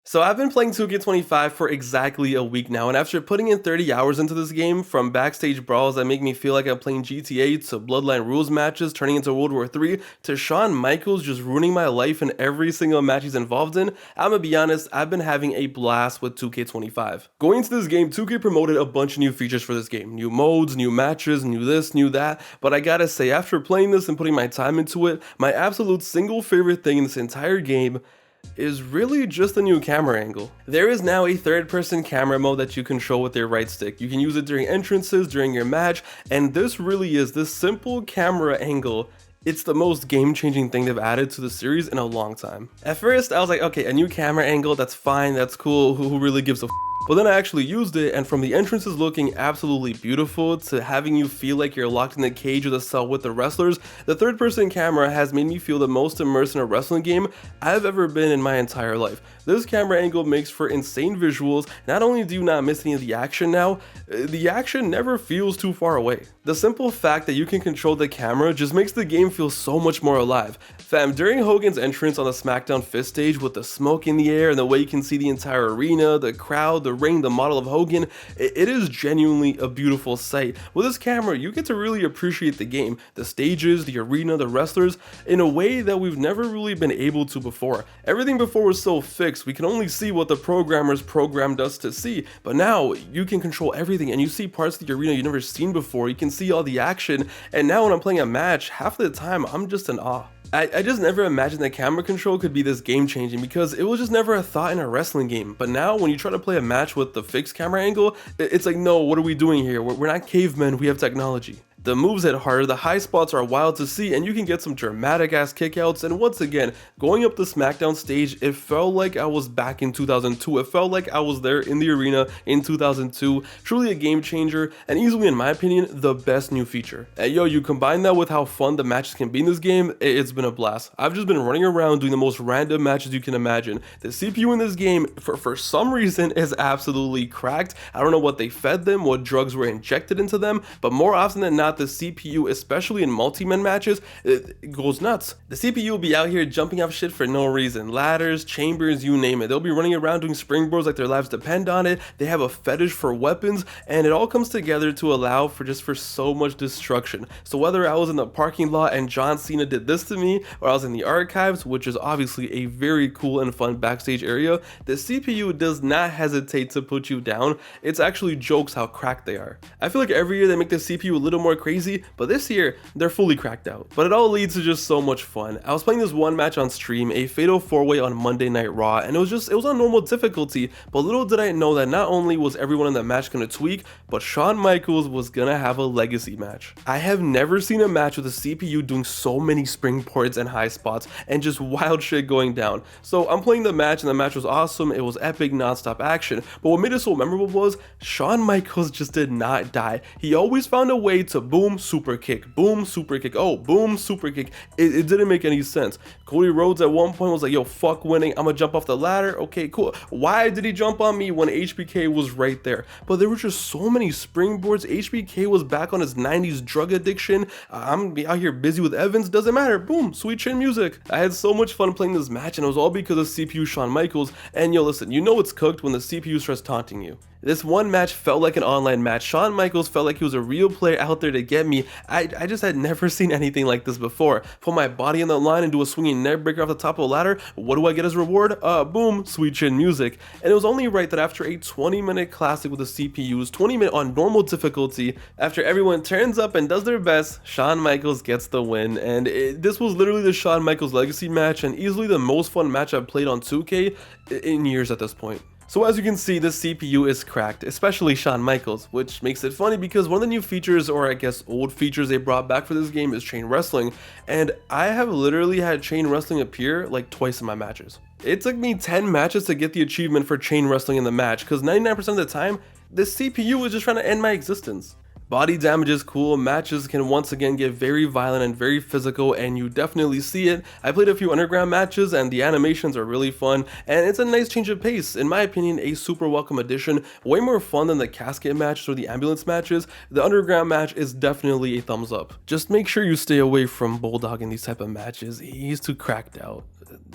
So I've been playing 2K25 for exactly a week now, and after putting in 30 hours into this game, from backstage brawls that make me feel like I'm playing GTA, to Bloodline Rules matches turning into World War III, to Shawn Michaels just ruining my life in every single match he's involved in, I'm gonna be honest, I've been having a blast with 2K25. Going into this game, 2K promoted a bunch of new features for this game. New modes, new matches, new this, new that, but I gotta say, after playing this and putting my time into it, my absolute single favorite thing in this entire game is really just a new camera angle. There is now a third-person camera mode that you control with your right stick. You can use it during entrances, during your match, and this really is this simple camera angle. It's the most game-changing thing they've added to the series in a long time. At first, I was like, okay, a new camera angle, that's fine, that's cool, who really gives a f? But then I actually used it, and from the entrances looking absolutely beautiful to having you feel like you're locked in the cage of the cell with the wrestlers, the third-person camera has made me feel the most immersed in a wrestling game I've ever been in my entire life. This camera angle makes for insane visuals. Not only do you not miss any of the action now, the action never feels too far away. The simple fact that you can control the camera just makes the game feel so much more alive. Fam, during Hogan's entrance on the SmackDown Fist stage with the smoke in the air and the way you can see the entire arena, the crowd, the ring, the model of Hogan, it is genuinely a beautiful sight. With this camera, you get to really appreciate the game, the stages, the arena, the wrestlers, in a way that we've never really been able to before. Everything before was so fixed, we can only see what the programmers programmed us to see, but now you can control everything and you see parts of the arena you've never seen before, you can see all the action, and now when I'm playing a match, half of the time I'm just in awe. I just never imagined that camera control could be this game changing because it was just never a thought in a wrestling game. But now when you try to play a match with the fixed camera angle, it's like, no, what are we doing here? We're not cavemen, we have technology. The moves hit harder, the high spots are wild to see, and you can get some dramatic ass kickouts. And once again, going up the SmackDown stage, it felt like I was back in 2002. It felt like I was there in the arena in 2002. Truly a game changer, and easily, in my opinion, the best new feature. And yo, you combine that with how fun the matches can be in this game, it's been a blast. I've just been running around doing the most random matches you can imagine. The CPU in this game, for some reason, is absolutely cracked. I don't know what they fed them, what drugs were injected into them, but more often than not, the CPU, especially in multi-man matches, it goes nuts. The CPU will be out here jumping off shit for no reason. Ladders, chambers, you name it. They'll be running around doing springboards like their lives depend on it. They have a fetish for weapons, and it all comes together to allow for so much destruction. So whether I was in the parking lot and John Cena did this to me, or I was in the archives, which is obviously a very cool and fun backstage area, the CPU does not hesitate to put you down. It's actually jokes how cracked they are. I feel like every year they make the CPU a little more crazy, but this year they're fully cracked out. But it all leads to just so much fun. I was playing this one match on stream, a fatal 4-way on Monday Night Raw, and it was on normal difficulty, but little did I know that not only was everyone in that match gonna tweak, but Shawn Michaels was gonna have a legacy match. I have never seen a match with a CPU doing so many springboards and high spots and just wild shit going down. So I'm playing the match, and the match was awesome. It was epic non-stop action, but what made it so memorable was Shawn Michaels just did not die. He always found a way to boom, super kick, oh, boom, super kick. It didn't make any sense. Cody Rhodes at one point was like, yo, fuck winning, I'm gonna jump off the ladder. Okay, cool. Why did he jump on me when HBK was right there? But there were just so many springboards. HBK was back on his 90s drug addiction. I'm out here busy with Evans, doesn't matter. Boom, sweet chin music. I had so much fun playing this match, and it was all because of CPU Shawn Michaels. And yo, listen, you know it's cooked when the CPU starts taunting you. This one match felt like an online match. Shawn Michaels felt like he was a real player out there to get me. I just had never seen anything like this before. Put my body on the line and do a swinging neck breaker off the top of a ladder. What do I get as reward? Boom, sweet chin music. And it was only right that after a 20-minute classic with the CPUs, 20-minute on normal difficulty, after everyone turns up and does their best, Shawn Michaels gets the win. And this was literally the Shawn Michaels legacy match, and easily the most fun match I've played on 2K in years at this point. So as you can see, the CPU is cracked, especially Shawn Michaels, which makes it funny because one of the new features, or I guess old features they brought back for this game, is chain wrestling, and I have literally had chain wrestling appear like twice in my matches. It took me 10 matches to get the achievement for chain wrestling in the match, because 99% of the time, the CPU was just trying to end my existence. Body damage is cool, matches can once again get very violent and very physical, and you definitely see it. I played a few underground matches and the animations are really fun, and it's a nice change of pace. In my opinion, a super welcome addition, way more fun than the casket matches or the ambulance matches. The underground match is definitely a thumbs up. Just make sure you stay away from Bulldog in these type of matches, he's too cracked out.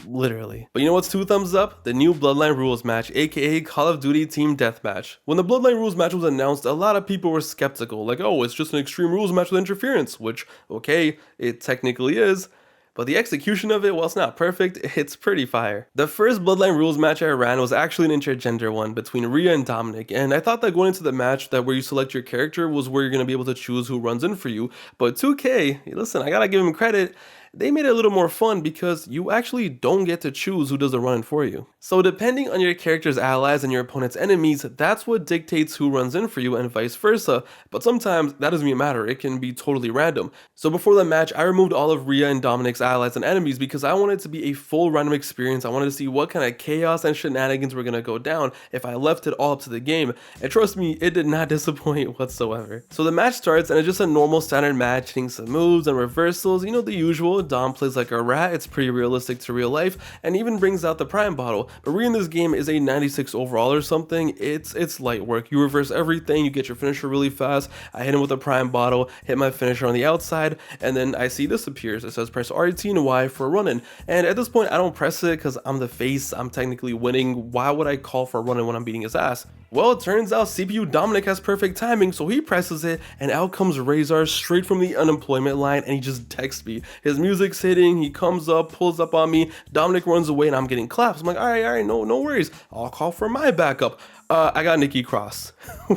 literally. But you know what's 2 thumbs up? The new Bloodline Rules match, aka Call of Duty Team Deathmatch. When the Bloodline Rules match was announced, a lot of people were skeptical, like, oh, it's just an Extreme Rules match with interference, which, okay, it technically is. But the execution of it, while it's not perfect, it's pretty fire. The first Bloodline Rules match I ran was actually an intergender one between Rhea and Dominic, and I thought that going into the match that where you select your character was where you're going to be able to choose who runs in for you. But 2K, listen, I gotta give them credit, they made it a little more fun because you actually don't get to choose who does the running for you. So depending on your character's allies and your opponent's enemies, that's what dictates who runs in for you and vice versa, but sometimes that doesn't even matter, it can be totally random. So before the match, I removed all of Rhea and Dominic's allies and enemies because I wanted it to be a full random experience. I wanted to see what kind of chaos and shenanigans were going to go down if I left it all up to the game, and trust me, it did not disappoint whatsoever. So the match starts and it's just a normal standard match, hitting some moves and reversals, you know, the usual. Dom plays like a rat, it's pretty realistic to real life, and even brings out the prime bottle. But Rhea in this game is a 96 overall or something. It's light work. You reverse everything, you get your finisher really fast. I hit him with a prime bottle, hit my finisher on the outside, and then I see this appears. It says press RT and Y for running. And at this point, I don't press it because I'm the face, I'm technically winning. Why would I call for running when I'm beating his ass? Well, it turns out CPU Dominic has perfect timing, so he presses it, and out comes Razor straight from the unemployment line, and he just texts me. His music's hitting, he comes up, pulls up on me, Dominic runs away, and I'm getting claps. I'm like, all right, no worries. I'll call for my backup. I got Nikki Cross.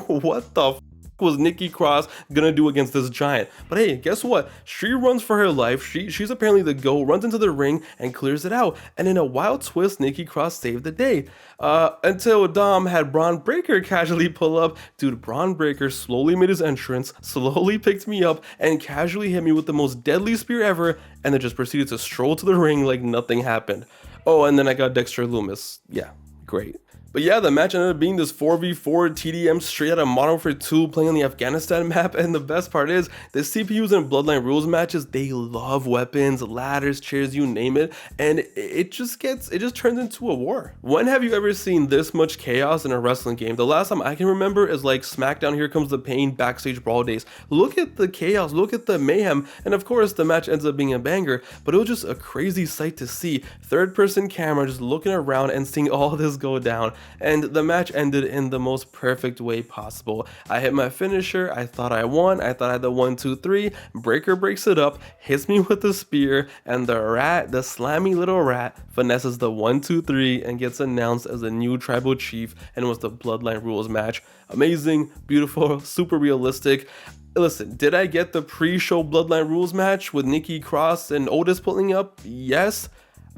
What the f was Nikki Cross gonna do against this giant? But hey, guess what? She runs for her life. She's apparently the GOAT, runs into the ring and clears it out. And in a wild twist, Nikki Cross saved the day. Until Dom had Braun Breaker casually pull up. Dude, Braun Breaker slowly made his entrance, slowly picked me up, and casually hit me with the most deadly spear ever, and then just proceeded to stroll to the ring like nothing happened. Oh, and then I got Dexter Loomis. Yeah, great. But yeah, the match ended up being this 4v4 TDM straight out of Modern Warfare 2 playing on the Afghanistan map, and the best part is, the CPUs in Bloodline Rules matches, they love weapons, ladders, chairs, you name it, and it just turns into a war. When have you ever seen this much chaos in a wrestling game? The last time I can remember is like SmackDown Here Comes the Pain backstage brawl days. Look at the chaos, look at the mayhem, and of course the match ends up being a banger, but it was just a crazy sight to see. Third person camera just looking around and seeing all this go down. And the match ended in the most perfect way possible. I hit my finisher, I thought I won, I thought I had the 1, 2, 3, Breaker breaks it up, hits me with the spear, and the rat, the slammy little rat, finesses the 1, 2, 3 and gets announced as the new tribal chief, and it was the Bloodline Rules match. Amazing, beautiful, super realistic. Listen, did I get the pre-show Bloodline Rules match with Nikki Cross and Otis pulling up? Yes,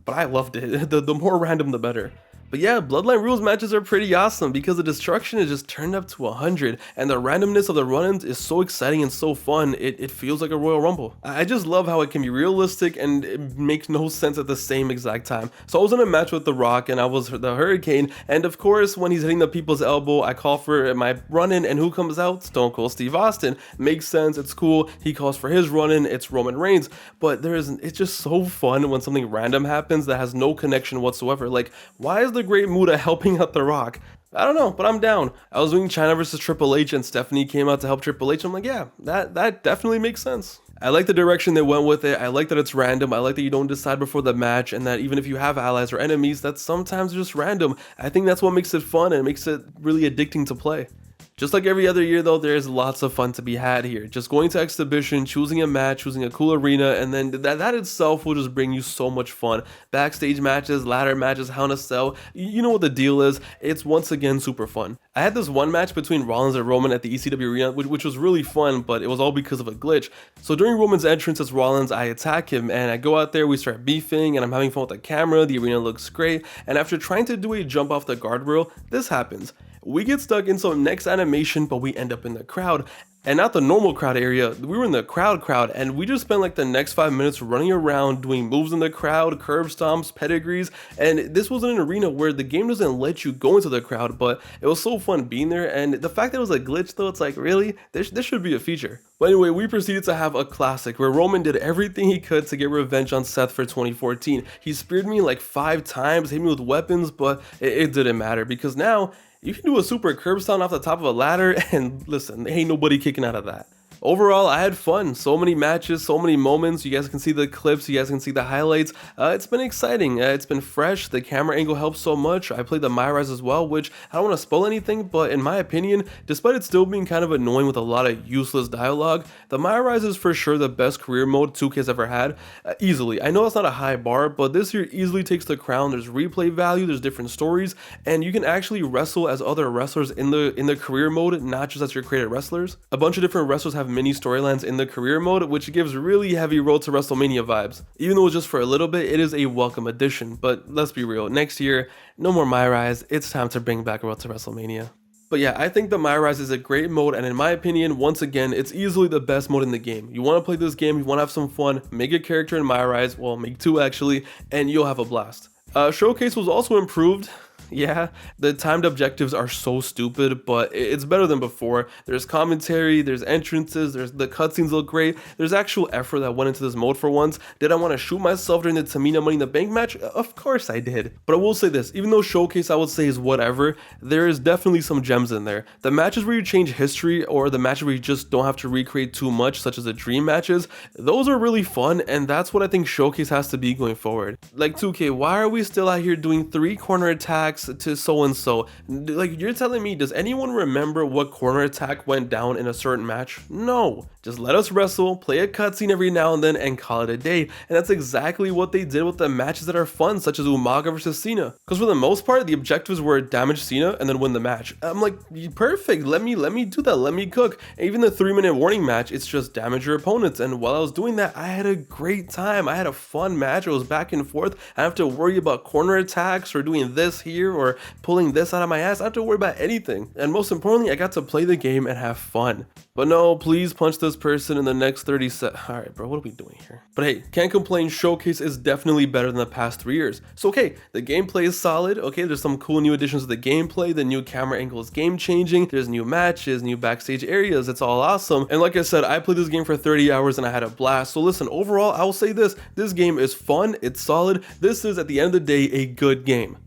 but I loved it. The more random, the better. But yeah, Bloodline Rules matches are pretty awesome because the destruction is just turned up to 100, and the randomness of the run-ins is so exciting and so fun, it feels like a Royal Rumble. I just love how it can be realistic and it makes no sense at the same exact time. So I was in a match with The Rock and I was the Hurricane, and of course when he's hitting the people's elbow, I call for my run-in, and who comes out? Stone Cold Steve Austin. Makes sense, it's cool. He calls for his run-in, it's Roman Reigns. But it's just so fun when something random happens that has no connection whatsoever. Like, why is the Great Muta helping out The Rock? I don't know, but I'm down. I was doing China versus Triple H and Stephanie came out to help Triple H. I'm like, yeah, that definitely makes sense. I like the direction they went with it. I like that it's random. I like that you don't decide before the match, and that even if you have allies or enemies, that's sometimes just random. I think that's what makes it fun and makes it really addicting to play. Just like every other year though, there's lots of fun to be had here. Just going to exhibition, choosing a match, choosing a cool arena, and then that itself will just bring you so much fun. Backstage matches, ladder matches, Hell in a Cell, you know what the deal is. It's once again super fun. I had this one match between Rollins and Roman at the ECW arena, which was really fun, but it was all because of a glitch. So during Roman's entrance as Rollins, I attack him, and I go out there, we start beefing, and I'm having fun with the camera, the arena looks great, and after trying to do a jump off the guardrail, this happens. We get stuck in some next animation, but we end up in the crowd, and not the normal crowd area. We were in the crowd, and we just spent like the next 5 minutes running around doing moves in the crowd, curb stomps, pedigrees, and this was in an arena where the game doesn't let you go into the crowd, but it was so fun being there. And the fact that it was a glitch though, it's like, really? This should be a feature. But anyway, we proceeded to have a classic where Roman did everything he could to get revenge on Seth for 2014. He speared me like 5 times, hit me with weapons, but it didn't matter because now you can do a super curb stomp off the top of a ladder, and listen, ain't nobody kicking out of that. Overall, I had fun. So many matches, so many moments. You guys can see the clips, you guys can see the highlights. It's been exciting. It's been fresh. The camera angle helps so much. I played the MyRise as well, which I don't want to spoil anything, but in my opinion, despite it still being kind of annoying with a lot of useless dialogue, the MyRise is for sure the best career mode 2K's ever had. Easily. I know it's not a high bar, but this here easily takes the crown. There's replay value, there's different stories, and you can actually wrestle as other wrestlers in the career mode, not just as your created wrestlers. A bunch of different wrestlers have mini storylines in the career mode, which gives really heavy Road to WrestleMania vibes. Even though it's just for a little bit, it is a welcome addition. But let's be real, next year, no more MyRise. It's time to bring back Road to WrestleMania. But yeah, I think the MyRise is a great mode, and in my opinion, once again, it's easily the best mode in the game. You want to play this game, you want to have some fun, make a character in MyRise, well, make two actually, and you'll have a blast. Showcase was also improved. Yeah, the timed objectives are so stupid, but it's better than before. There's commentary, there's entrances, the cutscenes look great. There's actual effort that went into this mode for once. Did I want to shoot myself during the Tamina Money in the Bank match? Of course I did. But I will say this, even though Showcase I would say is whatever, there is definitely some gems in there. The matches where you change history, or the matches where you just don't have to recreate too much, such as the dream matches, those are really fun, and that's what I think Showcase has to be going forward. Like 2K, why are we still out here doing 3 corner attacks to so-and-so? Like, you're telling me, does anyone remember what corner attack went down in a certain match? No. Just let us wrestle, play a cutscene every now and then, and call it a day. And that's exactly what they did with the matches that are fun, such as Umaga versus Cena. Because for the most part, the objectives were damage Cena and then win the match. I'm like, perfect, let me do that, let me cook. And even the 3-minute warning match, it's just damage your opponents. And while I was doing that, I had a great time. I had a fun match. It was back and forth. I don't have to worry about corner attacks or doing this here or pulling this out of my ass. I don't have to worry about anything. And most importantly, I got to play the game and have fun. But no, please punch this person in the next 30 seconds. Alright, bro, what are we doing here? But hey, can't complain. Showcase is definitely better than the past 3 years. So okay, the gameplay is solid. Okay, there's some cool new additions to the gameplay. The new camera angle is game changing. There's new matches, new backstage areas. It's all awesome. And like I said, I played this game for 30 hours and I had a blast. So listen, overall, I will say this game is fun. It's solid. This is, at the end of the day, a good game,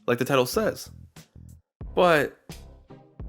like the title says. But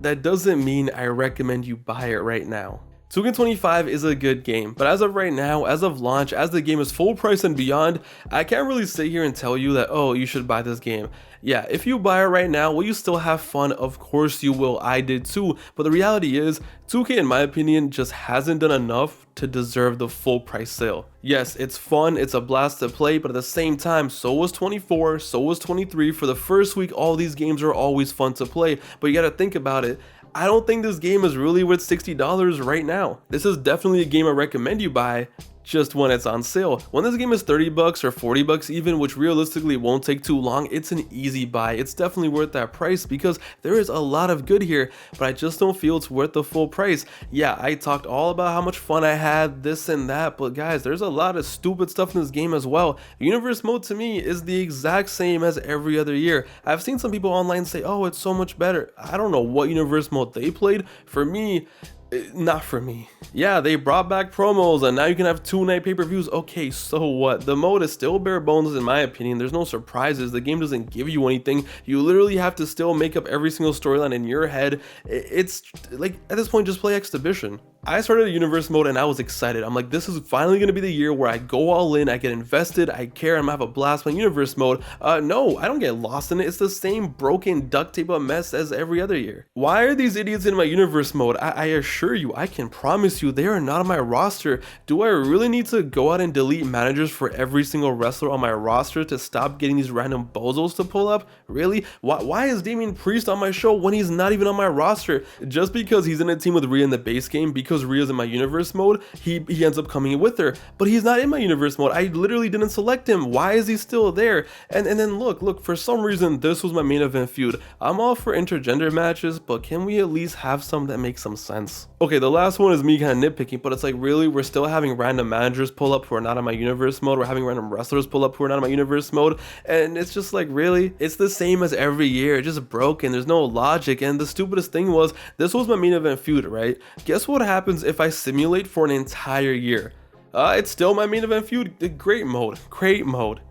that doesn't mean I recommend you buy it right now. 2K25 is a good game, but as of right now, as of launch, as the game is full price and beyond, I can't really sit here and tell you that, oh, you should buy this game. Yeah, if you buy it right now, will you still have fun? Of course you will. I did too. But the reality is, 2K, in my opinion, just hasn't done enough to deserve the full price sale. Yes, it's fun, it's a blast to play, but at the same time, so was 24, so was 23. For the first week, all these games are always fun to play, but you gotta think about it. I don't think this game is really worth $60 right now. This is definitely a game I recommend you buy, just when it's on sale. When this game is 30 bucks or 40 bucks even, which realistically won't take too long, it's an easy buy. It's definitely worth that price because there is a lot of good here, but I just don't feel it's worth the full price. Yeah, I talked all about how much fun I had, this and that, but guys, there's a lot of stupid stuff in this game as well. Universe mode to me is the exact same as every other year. I've seen some people online say, oh, it's so much better. I don't know what universe mode they played. For me, not for me. Yeah, they brought back promos and now you can have 2-night pay-per-views. Okay, so what? The mode is still bare bones in my opinion. There's no surprises. The game doesn't give you anything. You literally have to still make up every single storyline in your head. It's like, at this point, just play Exhibition. I started a universe mode and I was excited. I'm like, this is finally going to be the year where I go all in, I get invested, I care, I'm gonna have a blast playing universe mode. No, I don't get lost in it. It's the same broken duct tape mess as every other year. Why are these idiots in my universe mode? I assure you, I can promise you, they are not on my roster. Do I really need to go out and delete managers for every single wrestler on my roster to stop getting these random bozos to pull up? Really? Why is Damian Priest on my show when he's not even on my roster? Just because he's in a team with Rhea in the base game, because Rhea's in my universe mode, he ends up coming in with her, but he's not in my universe mode. I literally didn't select him. Why is he still there? And then look, for some reason this was my main event feud. I'm all for intergender matches, but can we at least have some that make some sense? Okay, the last one is me kind of nitpicking, but it's like, really, we're still having random managers pull up who are not in my universe mode. We're having random wrestlers pull up who are not in my universe mode, and it's just like, really? It's the same as every year. It's just broken. There's no logic. And the stupidest thing was, this was my main event feud, right? Guess what happens if I simulate for an entire year? It's still my main event feud. Great mode.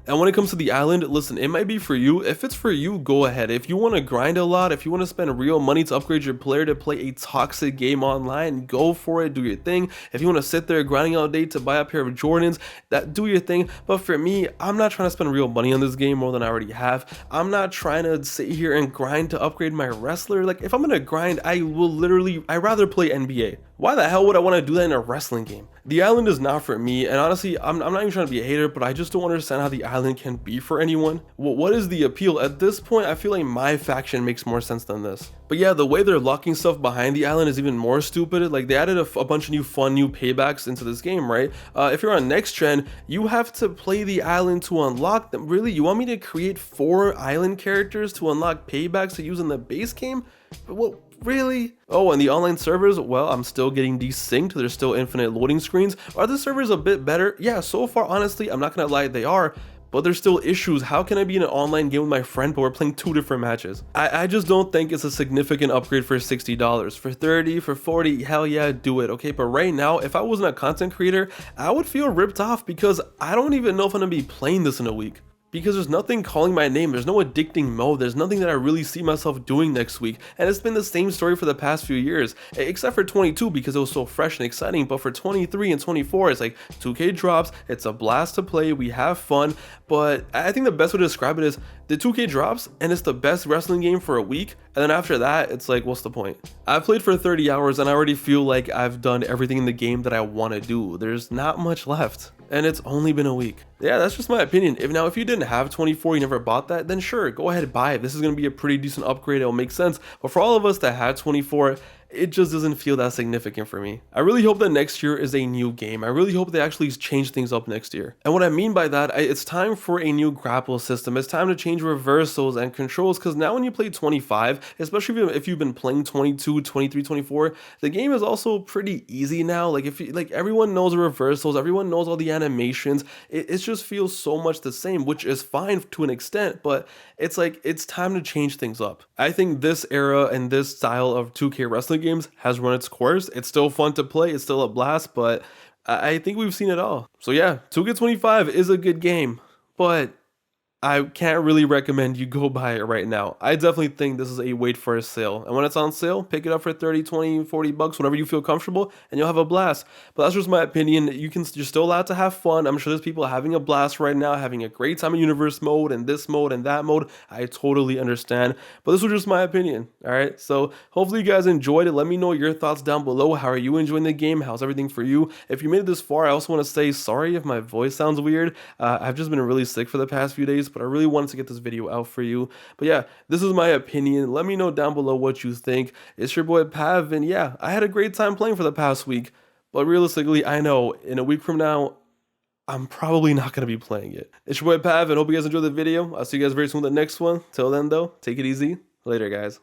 And when it comes to the island, listen, it might be for you. If it's for you, go ahead. If you want to grind a lot, if you want to spend real money to upgrade your player to play a toxic game online, go for it, do your thing. If you want to sit there grinding all day to buy a pair of Jordans, that do your thing. But for me, I'm not trying to spend real money on this game more than I already have. I'm not trying to sit here and grind to upgrade my wrestler. Like, if I'm gonna grind, I'd rather play NBA. Why the hell would I want to do that in a wrestling game? The island is not for me, and honestly, I'm not even trying to be a hater, but I just don't understand how the island can be for anyone. What is the appeal? At this point, I feel like my faction makes more sense than this. But yeah, the way they're locking stuff behind the island is even more stupid. Like, they added a bunch of new paybacks into this game, right? If you're on next gen, you have to play the island to unlock them. Really? You want me to create 4 island characters to unlock paybacks to use in the base game? What? Really? Oh, and the online servers, well, I'm still getting desynced. There's still infinite loading screens. Are the servers a bit better? Yeah, so far, honestly, I'm not gonna lie, they are. But there's still issues. How can I be in an online game with my friend but we're playing 2 different matches? I just don't think it's a significant upgrade for $60. For 30, for 40, hell yeah, do it, okay? But right now, if I wasn't a content creator, I would feel ripped off because I don't even know if I'm gonna be playing this in a week. Because there's nothing calling my name, there's no addicting mode, there's nothing that I really see myself doing next week, and it's been the same story for the past few years, except for 22 because it was so fresh and exciting. But for 23 and 24, it's like 2K drops, it's a blast to play, we have fun, but I think the best way to describe it is the 2K drops and it's the best wrestling game for a week, and then after that, it's like, what's the point? I've played for 30 hours and I already feel like I've done everything in the game that I want to do. There's not much left. And it's only been a week. Yeah, that's just my opinion. If you didn't have 24, you never bought that, then sure, go ahead and buy it. This is going to be a pretty decent upgrade. It'll make sense. But for all of us that had 24, it just doesn't feel that significant for me. I really hope that next year is a new game. I really hope they actually change things up next year. And what I mean by that, it's time for a new grapple system. It's time to change reversals and controls, because now when you play 25, especially if you've been playing 22, 23, 24, the game is also pretty easy now. Like, everyone knows the reversals, everyone knows all the animations. It just feels so much the same, which is fine to an extent, but it's like, it's time to change things up. I think this era and this style of 2K wrestling games has run its course. It's still fun to play, it's still a blast, but I think we've seen it all. So yeah, 2K25 is a good game, but I can't really recommend you go buy it right now. I definitely think this is a wait for a sale. And when it's on sale, pick it up for 30, 20, 40 bucks, whenever you feel comfortable, and you'll have a blast. But that's just my opinion. You're still allowed to have fun. I'm sure there's people having a blast right now, having a great time in universe mode and this mode and that mode. I totally understand. But this was just my opinion. All right. So hopefully you guys enjoyed it. Let me know your thoughts down below. How are you enjoying the game? How's everything for you? If you made it this far, I also want to say sorry if my voice sounds weird. I've just been really sick for the past few days, but I really wanted to get this video out for you. But yeah, this is my opinion. Let me know down below what you think. It's your boy Pav, and yeah, I had a great time playing for the past week, but realistically, I know in a week from now, I'm probably not going to be playing it. It's your boy Pav, and hope you guys enjoyed the video. I'll see you guys very soon with the next one. Till then though, take it easy. Later, guys.